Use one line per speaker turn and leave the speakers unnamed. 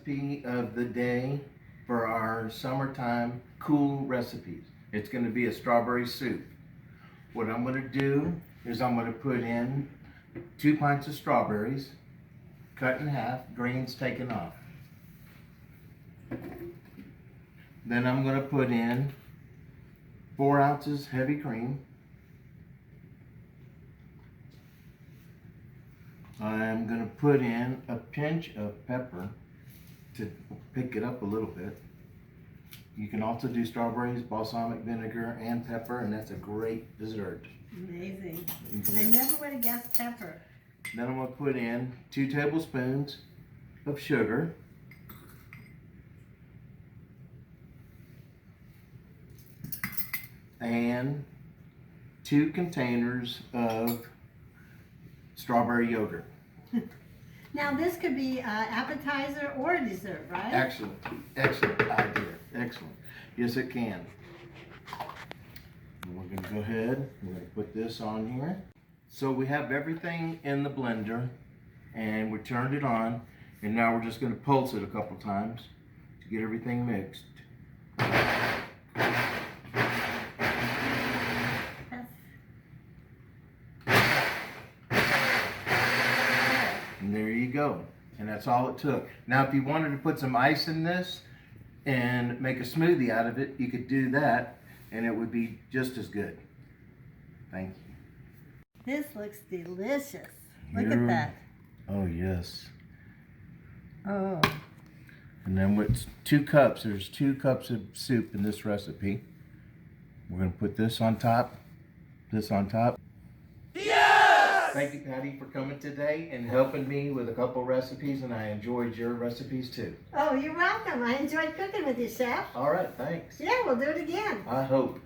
recipe of the day for our summertime cool recipes. It's going to be a strawberry soup. What I'm going to do is I'm going to put in 2 pints of strawberries, cut in half, greens taken off. Then I'm going to put in 4 ounces heavy cream. I'm going to put in a pinch of pepper to pick it up a little bit. You can also do strawberries, balsamic vinegar, and pepper, and that's a great dessert.
Amazing. I never would have guessed pepper.
Then I'm going to put in 2 tablespoons of sugar. And 2 containers of strawberry yogurt.
Now this could be appetizer or a dessert, right?
Excellent, excellent idea, excellent. Yes, it can. And we're going to go ahead, we're going to put this on here. So we have everything in the blender, and we turned it on, and now we're just going to pulse it a couple times to get everything mixed. And there you go. And that's all it took. Now, if you wanted to put some ice in this and make a smoothie out of it, you could do that, and it would be just as good. Thank you.
This looks delicious. Look at that.
Oh, yes.
Oh.
And then with 2 cups, there's 2 cups of soup in this recipe. We're going to put this on top, this on top. Thank you, Patty, for coming today and helping me with a couple recipes, and I enjoyed your recipes too.
Oh, you're welcome. I enjoyed cooking with you, Chef.
All right, thanks.
Yeah, we'll do it again.
I hope.